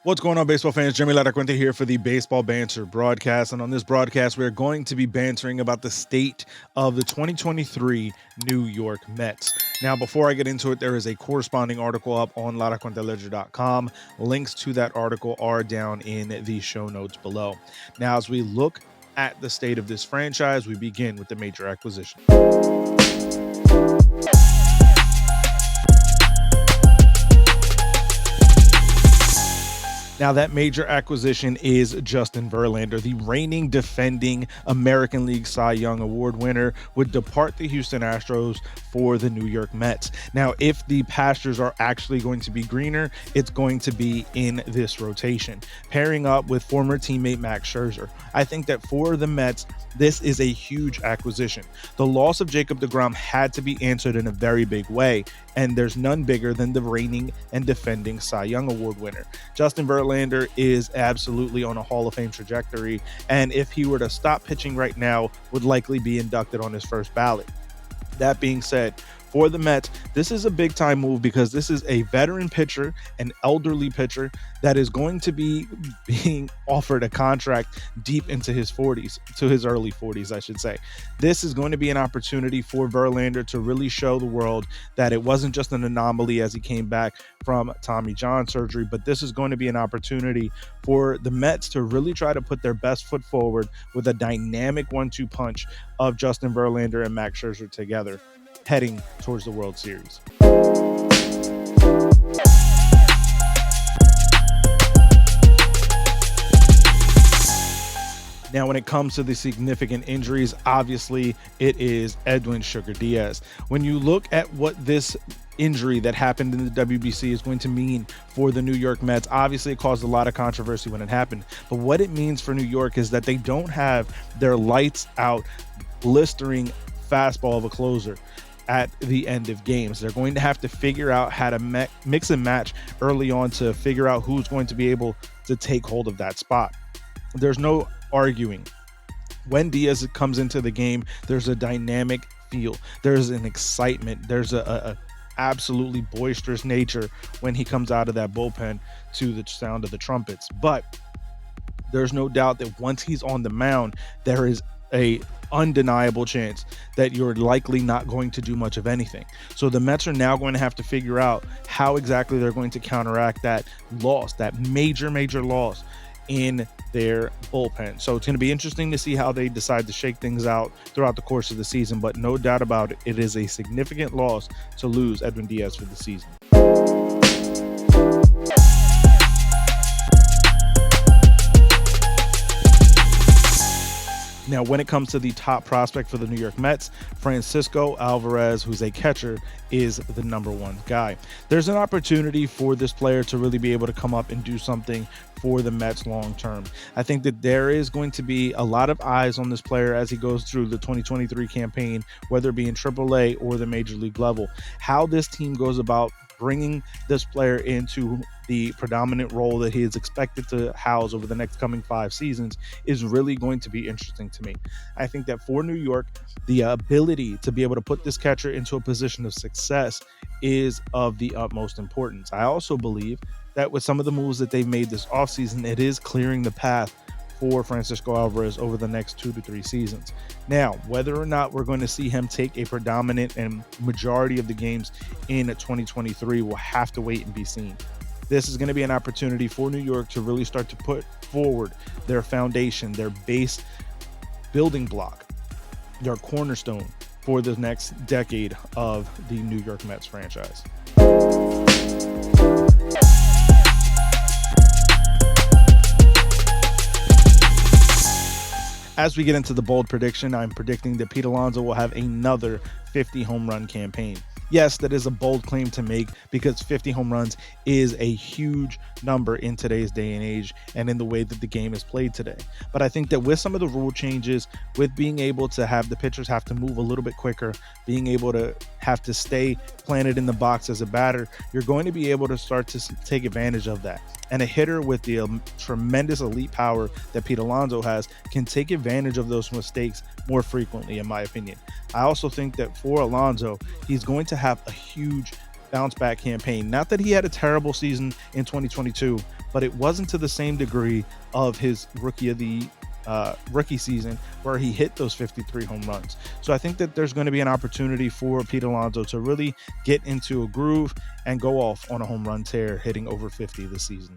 What's going on, baseball fans? Jeremy Latacuente here for the Baseball Banter broadcast. And on this broadcast, we're going to be bantering about the state of the 2023 New York Mets. Now, before I get into it, there is a corresponding article up on latacuenteledger.com. Links to that article are down in the show notes below. Now, as we look at the state of this franchise, we begin with the major acquisition. Now, that major acquisition is Justin Verlander. The reigning defending American League Cy Young Award winner would depart the Houston Astros for the New York Mets. Now, if the pastures are actually going to be greener, it's going to be in this rotation, pairing up with former teammate Max Scherzer. I think that for the Mets, this is a huge acquisition. The loss of Jacob deGrom had to be answered in a very big way, and there's none bigger than the reigning and defending Cy Young Award winner. Justin Verlander is absolutely on a Hall of Fame trajectory, and if he were to stop pitching right now, would likely be inducted on his first ballot. That being said, for the Mets, this is a big time move because this is a veteran pitcher, an elderly pitcher that is going to be being offered a contract deep into his 40s, to his early 40s, I should say. This is going to be an opportunity for Verlander to really show the world that it wasn't just an anomaly as he came back from Tommy John surgery, but this is going to be an opportunity for the Mets to really try to put their best foot forward with a dynamic 1-2 punch of Justin Verlander and Max Scherzer together, heading towards the World Series. Now, when it comes to the significant injuries, obviously it is Edwin Sugar Diaz. When you look at what this injury that happened in the WBC is going to mean for the New York Mets, obviously it caused a lot of controversy when it happened. But what it means for New York is that they don't have their lights out, blistering fastball of a closer at the end of games. They're going to have to figure out how to mix and match early on to figure out who's going to be able to take hold of that spot. There's no arguing. When Diaz comes into the game, there's a dynamic feel. There's an excitement. There's a absolutely boisterous nature when he comes out of that bullpen to the sound of the trumpets. But there's no doubt that once he's on the mound, there is a undeniable chance that you're likely not going to do much of anything. So the Mets are now going to have to figure out how exactly they're going to counteract that loss, that major loss in their bullpen. So it's going to be interesting to see how they decide to shake things out throughout the course of the season, but no doubt about it, it is a significant loss to lose Edwin Diaz for the season. Now, when it comes to the top prospect for the New York Mets, Francisco Alvarez, who's a catcher, is the number one guy. There's an opportunity for this player to really be able to come up and do something for the Mets long term. I think that there is going to be a lot of eyes on this player as he goes through the 2023 campaign, whether it be in AAA or the major league level. How this team goes about bringing this player into the predominant role that he is expected to house over the next coming 5 seasons is really going to be interesting to me. I think that for New York, the ability to be able to put this catcher into a position of success is of the utmost importance. I also believe that with some of the moves that they've made this offseason, it is clearing the path for Francisco Alvarez over the next 2 to 3 seasons. Now, whether or not we're going to see him take a predominant and majority of the games in 2023, we'll have to wait and be seen. This is going to be an opportunity for New York to really start to put forward their foundation, their base building block, their cornerstone for the next decade of the New York Mets franchise. As we get into the bold prediction, I'm predicting that Pete Alonso will have another 50 home run campaign. Yes, that is a bold claim to make because 50 home runs is a huge number in today's day and age and in the way that the game is played today. But I think that with some of the rule changes, with being able to have the pitchers have to move a little bit quicker, being able to have to stay planted in the box as a batter, you're going to be able to start to take advantage of that. And a hitter with the tremendous elite power that Pete Alonso has can take advantage of those mistakes more frequently, in my opinion. I also think that for Alonso, he's going to have a huge bounce back campaign. Not that he had a terrible season in 2022, but it wasn't to the same degree of his rookie season where he hit those 53 home runs. So I think that there's going to be an opportunity for Pete Alonso to really get into a groove and go off on a home run tear, hitting over 50 this season.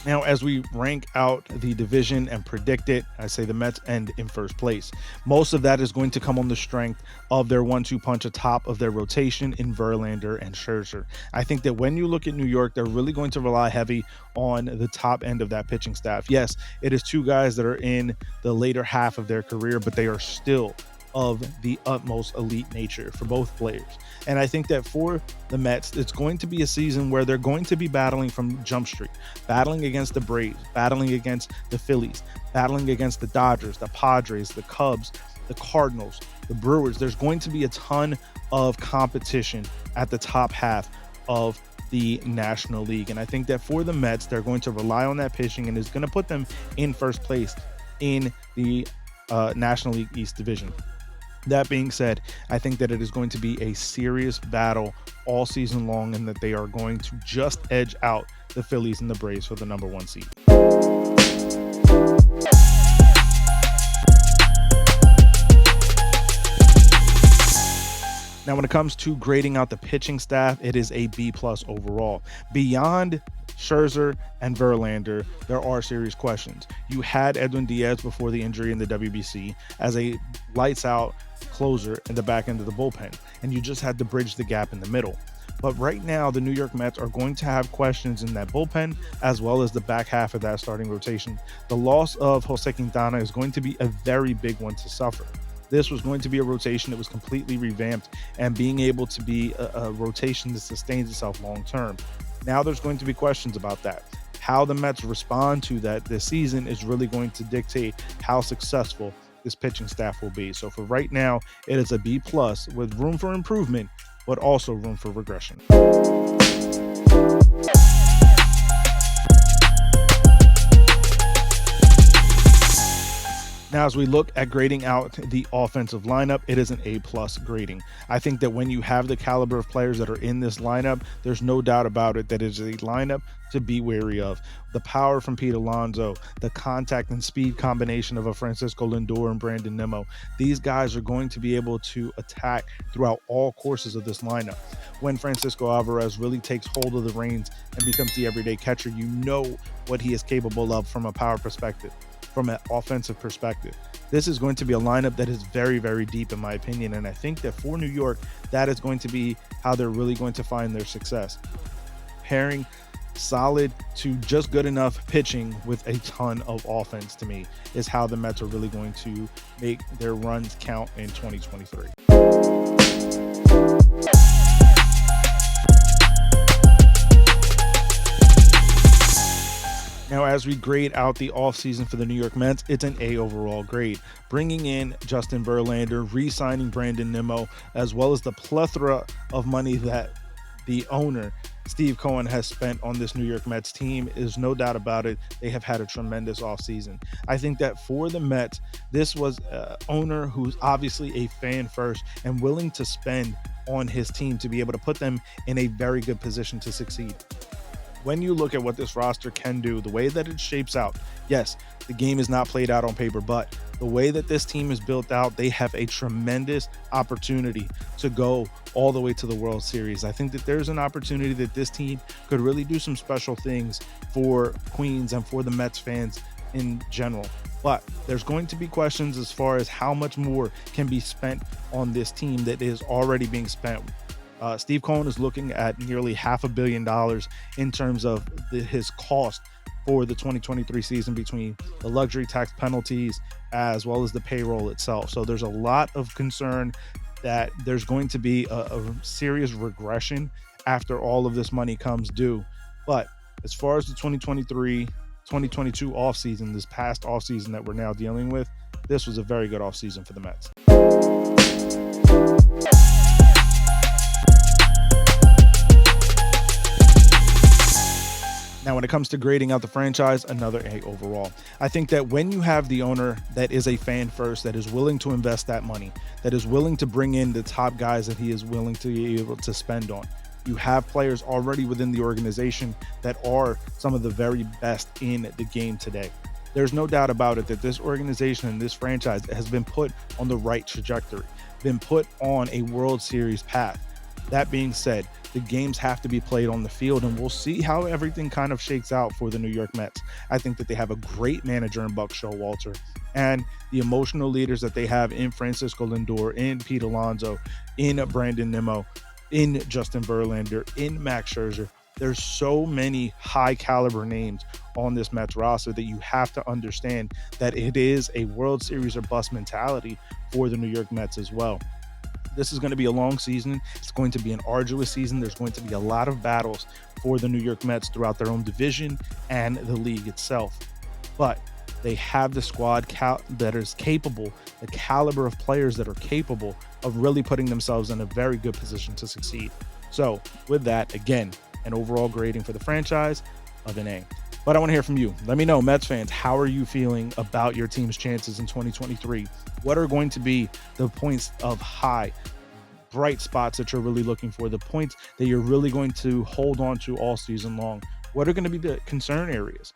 Now, as we rank out the division and predict it, I say the Mets end in first place. Most of that is going to come on the strength of their 1-2 punch atop of their rotation in Verlander and Scherzer. I think that when you look at New York, they're really going to rely heavy on the top end of that pitching staff. Yes, it is two guys that are in the later half of their career, but they are still of the utmost elite nature for both players. And I think that for the Mets, it's going to be a season where they're going to be battling from Jump Street, battling against the Braves, battling against the Phillies, battling against the Dodgers, the Padres, the Cubs, the Cardinals, the Brewers. There's going to be a ton of competition at the top half of the National League. And I think that for the Mets, they're going to rely on that pitching, and it's going to put them in first place in the National League East Division. That being said, I think that it is going to be a serious battle all season long, and that they are going to just edge out the Phillies and the Braves for the number 1 seed. Now, when it comes to grading out the pitching staff, it is a B+ overall. Beyond Scherzer and Verlander, there are serious questions. You had Edwin Diaz before the injury in the WBC as a lights-out closer in the back end of the bullpen, and you just had to bridge the gap in the middle. But right now, the New York Mets are going to have questions in that bullpen as well as the back half of that starting rotation. The loss of Jose Quintana is going to be a very big one to suffer. This was going to be a rotation that was completely revamped and being able to be a rotation that sustains itself long term. Now there's going to be questions about that. How the Mets respond to that this season is really going to dictate how successful this pitching staff will be. So for right now, it is a B+ with room for improvement, but also room for regression. Now, as we look at grading out the offensive lineup, it is an A+ grading. I think that when you have the caliber of players that are in this lineup, there's no doubt about it that it is a lineup to be wary of. The power from Pete Alonso, the contact and speed combination of a Francisco Lindor and Brandon Nimmo, these guys are going to be able to attack throughout all courses of this lineup. When Francisco Alvarez really takes hold of the reins and becomes the everyday catcher, you know what he is capable of from a power perspective, from an offensive perspective. This is going to be a lineup that is very, very deep in my opinion. And I think that for New York, that is going to be how they're really going to find their success. Pairing solid to just good enough pitching with a ton of offense, to me, is how the Mets are really going to make their runs count in 2023. Now, as we grade out the offseason for the New York Mets, it's an A overall grade. Bringing in Justin Verlander, re-signing Brandon Nimmo, as well as the plethora of money that the owner, Steve Cohen, has spent on this New York Mets team, is no doubt about it. They have had a tremendous offseason. I think that for the Mets, this was an owner who's obviously a fan first and willing to spend on his team to be able to put them in a very good position to succeed. When you look at what this roster can do, the way that it shapes out, yes, the game is not played out on paper, but the way that this team is built out, they have a tremendous opportunity to go all the way to the World Series. I think that there's an opportunity that this team could really do some special things for Queens and for the Mets fans in general. But there's going to be questions as far as how much more can be spent on this team that is already being spent. Steve Cohen is looking at nearly $500 million in terms of his cost for the 2023 season between the luxury tax penalties as well as the payroll itself. So there's a lot of concern that there's going to be a serious regression after all of this money comes due. But as far as the 2023-2022 offseason, this past offseason that we're now dealing with, this was a very good offseason for the Mets. Now, when when it comes to grading out the franchise, another A overall. I think that when you have the owner that is a fan first, that is willing to invest that money, that is willing to bring in the top guys that he is willing to be able to spend on, you have players already within the organization that are some of the very best in the game today. There's no doubt about it that this organization and this franchise has been put on the right trajectory, been put on a World Series path. That being said, the games have to be played on the field, and we'll see how everything kind of shakes out for the New York Mets. I think that they have a great manager in Buck Showalter, and the emotional leaders that they have in Francisco Lindor, in Pete Alonso, in Brandon Nimmo, in Justin Verlander, in Max Scherzer. There's so many high caliber names on this Mets roster that you have to understand that it is a World Series or bust mentality for the New York Mets as well. This is going to be a long season. It's going to be an arduous season. There's going to be a lot of battles for the New York Mets throughout their own division and the league itself. But they have the squad that is capable, the caliber of players that are capable of really putting themselves in a very good position to succeed. So with that, again, an overall grading for the franchise of an A. But I want to hear from you. Let me know, Mets fans, how are you feeling about your team's chances in 2023? What are going to be the points of high, bright spots that you're really looking for, the points that you're really going to hold on to all season long? What are going to be the concern areas?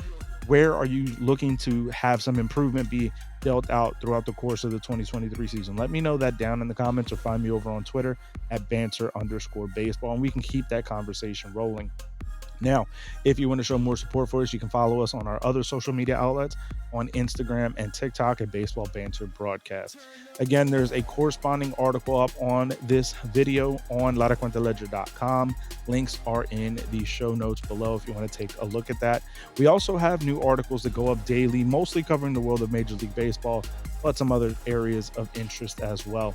Where are you looking to have some improvement be dealt out throughout the course of the 2023 season? Let me know that down in the comments, or find me over on Twitter at @banter_baseball, and we can keep that conversation rolling. Now, if you want to show more support for us, you can follow us on our other social media outlets on Instagram and TikTok at Baseball Banter Broadcast. Again, there's a corresponding article up on this video on LaDeQuintaLedger.com. Links are in the show notes below if you want to take a look at that. We also have new articles that go up daily, mostly covering the world of Major League Baseball, but some other areas of interest as well.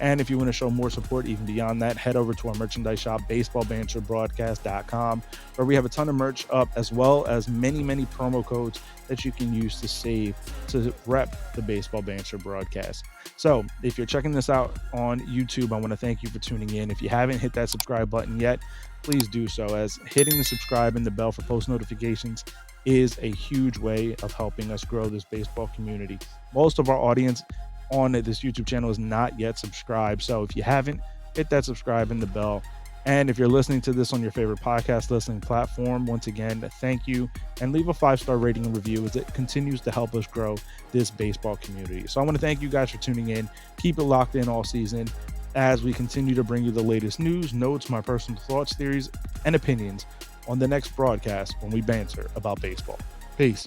And if you want to show more support even beyond that, head over to our merchandise shop, baseballbanterbroadcast.com, where we have a ton of merch up, as well as many promo codes that you can use to save to rep the Baseball Banter broadcast. So if you're checking this out on YouTube, I want to thank you for tuning in. If you haven't hit that subscribe button yet, please do so, as hitting the subscribe and the bell for post notifications is a huge way of helping us grow this baseball community. Most of our audience on this YouTube channel is not yet subscribed. So if you haven't, hit that subscribe and the bell. And if you're listening to this on your favorite podcast listening platform, once again, thank you, and leave a 5-star rating and review, as it continues to help us grow this baseball community. So I want to thank you guys for tuning in. Keep it locked in all season as we continue to bring you the latest news, notes, my personal thoughts, theories, and opinions on the next broadcast when we banter about baseball. Peace.